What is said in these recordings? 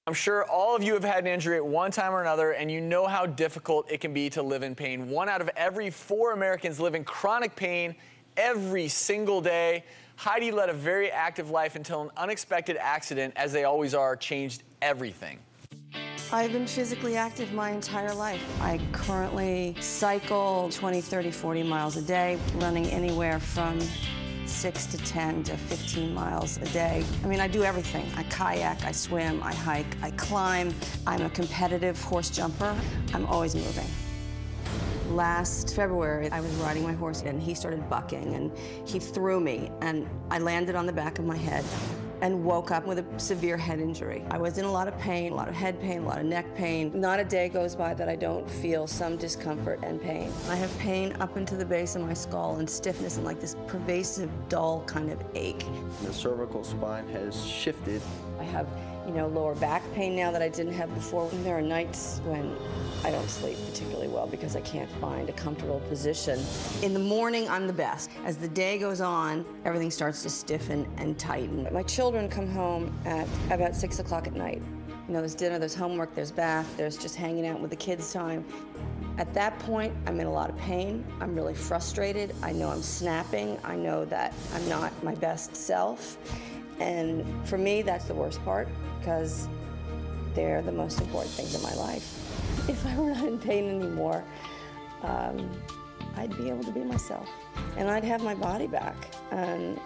I'm sure all of you have had an injury at one time or another, and you know how difficult it can be to live in pain. 1 out of every 4 Americans live in chronic pain every single day. Heidi led a very active life until an unexpected accident, as they always are, changed everything. I've been physically active my entire life. I currently cycle 20, 30, 40 miles a day, running anywhere from 6 to 10 to 15 miles a day. I mean, I do everything. I kayak, I swim, I hike, I climb. I'm a competitive horse jumper. I'm always moving. Last February, I was riding my horse and he started bucking and he threw me and I landed on the back of my head and woke up with a severe head injury. I was in a lot of pain, a lot of head pain, a lot of neck pain. Not a day goes by that I don't feel some discomfort and pain. I have pain up into the base of my skull and stiffness and like this pervasive, dull kind of ache. The cervical spine has shifted. I have, lower back pain now that I didn't have before. And there are nights when I don't sleep particularly well because I can't find a comfortable position. In the morning, I'm the best. As the day goes on, everything starts to stiffen and tighten. My children come home at about 6 o'clock at night. There's dinner, there's homework, there's bath, there's just hanging out with the kids time. At that point, I'm in a lot of pain. I'm really frustrated. I know I'm snapping. I know that I'm not my best self. And for me, that's the worst part because they're the most important things in my life. If I were not in pain anymore, I'd be able to be myself. And I'd have my body back and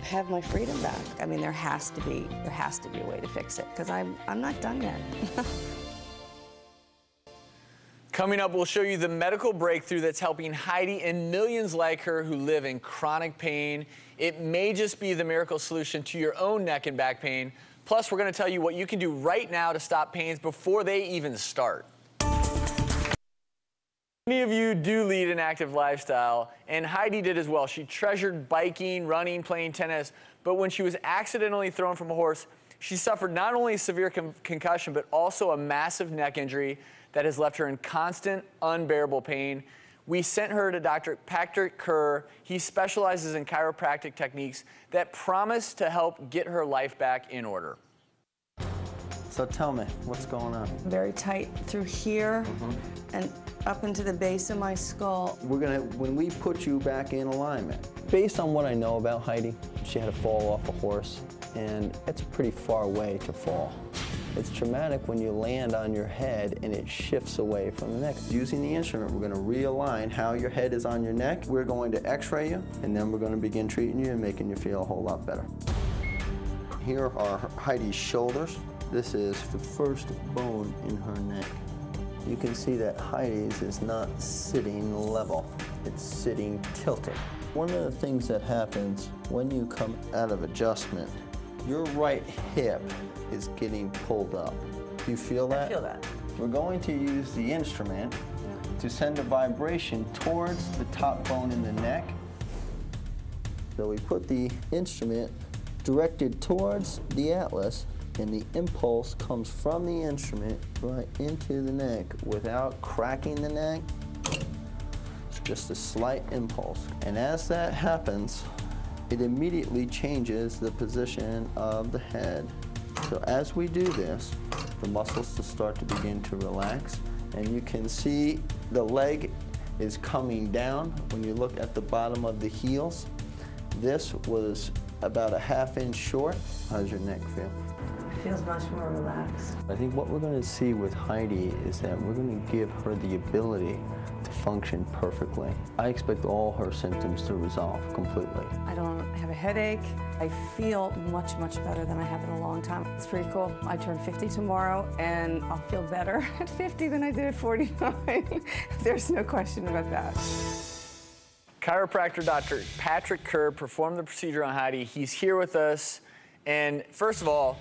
have my freedom back. I mean, there has to be a way to fix it because I'm not done yet. Coming up, we'll show you the medical breakthrough that's helping Heidi and millions like her who live in chronic pain. It may just be the miracle solution to your own neck and back pain. Plus, we're going to tell you what you can do right now to stop pains before they even start. Many of you do lead an active lifestyle, and Heidi did as well. She treasured biking, running, playing tennis, but when she was accidentally thrown from a horse, she suffered not only a severe concussion, but also a massive neck injury that has left her in constant, unbearable pain. We sent her to Dr. Patrick Kerr. He specializes in chiropractic techniques that promise to help get her life back in order. So tell me, what's going on? Very tight through here and up into the base of my skull. When we put you back in alignment. Based on what I know about Heidi, she had to fall off a horse, and it's a pretty far way to fall. It's traumatic when you land on your head and it shifts away from the neck. Using the instrument, we're going to realign how your head is on your neck. We're going to x-ray you, and then we're going to begin treating you and making you feel a whole lot better. Here are Heidi's shoulders. This is the first bone in her neck. You can see that Heidi's is not sitting level. It's sitting tilted. One of the things that happens when you come out of adjustment, your right hip is getting pulled up. Do you feel that? I feel that. We're going to use the instrument to send a vibration towards the top bone in the neck. So we put the instrument directed towards the atlas, and the impulse comes from the instrument right into the neck without cracking the neck. It's just a slight impulse. And as that happens, it immediately changes the position of the head. So as we do this, the muscles will start to begin to relax, and you can see the leg is coming down when you look at the bottom of the heels. This was about a ½ inch short. How's your neck feel? It feels much more relaxed. I think what we're going to see with Heidi is that we're going to give her the ability to function perfectly. I expect all her symptoms to resolve completely. I don't have a headache. I feel much, much better than I have in a long time. It's pretty cool. I turn 50 tomorrow, and I'll feel better at 50 than I did at 49. There's no question about that. Chiropractor Dr. Patrick Kerr performed the procedure on Heidi. He's here with us, and first of all,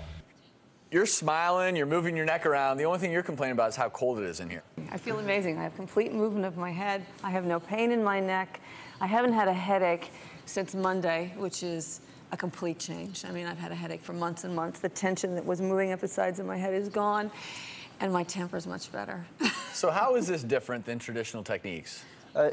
you're smiling, you're moving your neck around. The only thing you're complaining about is how cold it is in here. I feel amazing. I have complete movement of my head. I have no pain in my neck. I haven't had a headache since Monday, which is a complete change. I mean, I've had a headache for months and months. The tension that was moving up the sides of my head is gone, and my temper's much better. So how is this different than traditional techniques?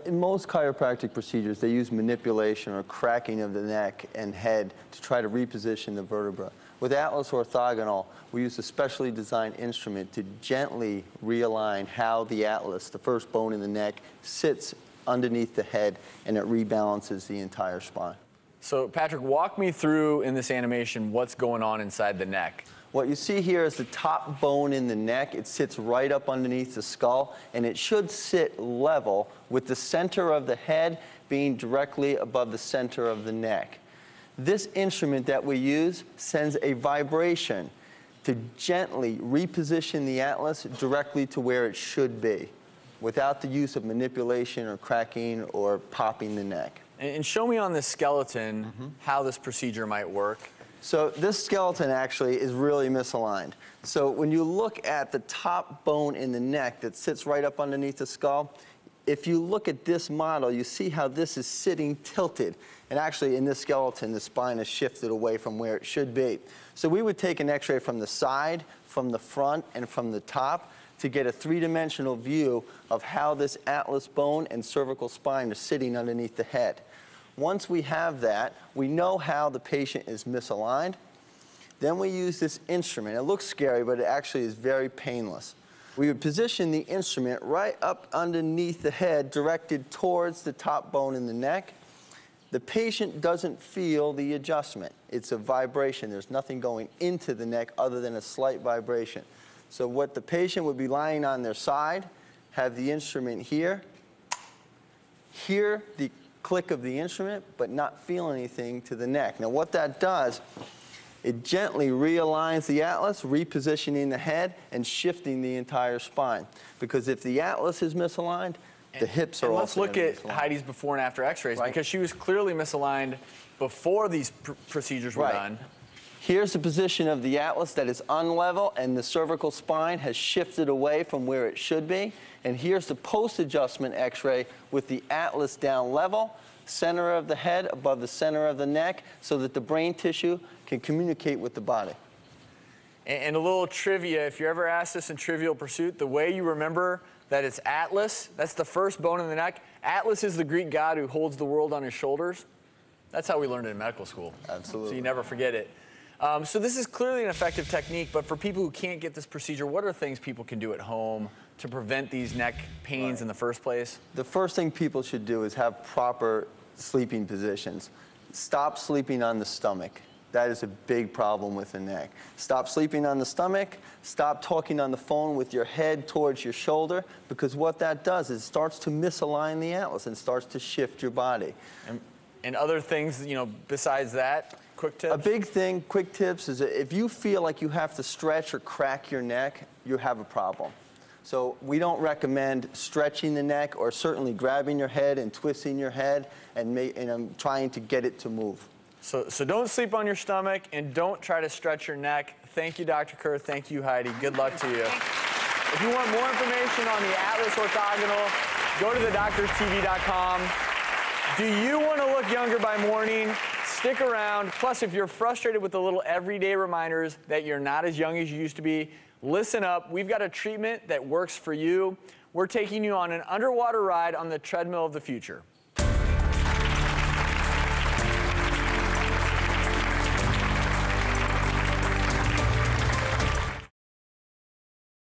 In most chiropractic procedures, they use manipulation or cracking of the neck and head to try to reposition the vertebra. With Atlas Orthogonal, we use a specially designed instrument to gently realign how the atlas, the first bone in the neck, sits underneath the head, and it rebalances the entire spine. So Patrick, walk me through in this animation what's going on inside the neck. What you see here is the top bone in the neck. It sits right up underneath the skull, and it should sit level with the center of the head being directly above the center of the neck. This instrument that we use sends a vibration to gently reposition the atlas directly to where it should be, without the use of manipulation or cracking or popping the neck. And show me on this skeleton how this procedure might work. So this skeleton actually is really misaligned. So when you look at the top bone in the neck that sits right up underneath the skull, if you look at this model, you see how this is sitting tilted. And actually in this skeleton, the spine is shifted away from where it should be. So we would take an x-ray from the side, from the front, and from the top to get a three-dimensional view of how this atlas bone and cervical spine are sitting underneath the head. Once we have that, we know how the patient is misaligned. Then we use this instrument. It looks scary, but it actually is very painless. We would position the instrument right up underneath the head, directed towards the top bone in the neck. The patient doesn't feel the adjustment. It's a vibration. There's nothing going into the neck other than a slight vibration. So what the patient would be lying on their side, have the instrument here, hear the click of the instrument, but not feel anything to the neck. Now what that does, it gently realigns the atlas, repositioning the head and shifting the entire spine. Because if the atlas is misaligned, the hips are also Let's look at Heidi's before and after x-rays, right? Because she was clearly misaligned before these procedures were done. Here's the position of the atlas that is unlevel, and the cervical spine has shifted away from where it should be. And here's the post-adjustment x-ray with the atlas down level, center of the head above the center of the neck, so that the brain tissue can communicate with the body. And a little trivia, if you're ever asked this in Trivial Pursuit, the way you remember that it's Atlas, that's the first bone in the neck. Atlas is the Greek god who holds the world on his shoulders. That's how we learned it in medical school. Absolutely. So you never forget it. So this is clearly an effective technique, but for people who can't get this procedure, what are things people can do at home to prevent these neck pains in the first place? The first thing people should do is have proper sleeping positions. Stop sleeping on the stomach. That is a big problem with the neck. Stop sleeping on the stomach. Stop talking on the phone with your head towards your shoulder, because what that does is it starts to misalign the atlas and starts to shift your body. And other things, you know, besides that, quick tips? A big thing, quick tips, is that if you feel like you have to stretch or crack your neck, you have a problem. So we don't recommend stretching the neck or certainly grabbing your head and twisting your head and trying to get it to move. So don't sleep on your stomach and don't try to stretch your neck. Thank you, Dr. Kerr. Thank you, Heidi. Good luck to you. If you want more information on the Atlas Orthogonal, go to thedoctorstv.com. Do you want to look younger by morning? Stick around. Plus, if you're frustrated with the little everyday reminders that you're not as young as you used to be, listen up. We've got a treatment that works for you. We're taking you on an underwater ride on the treadmill of the future.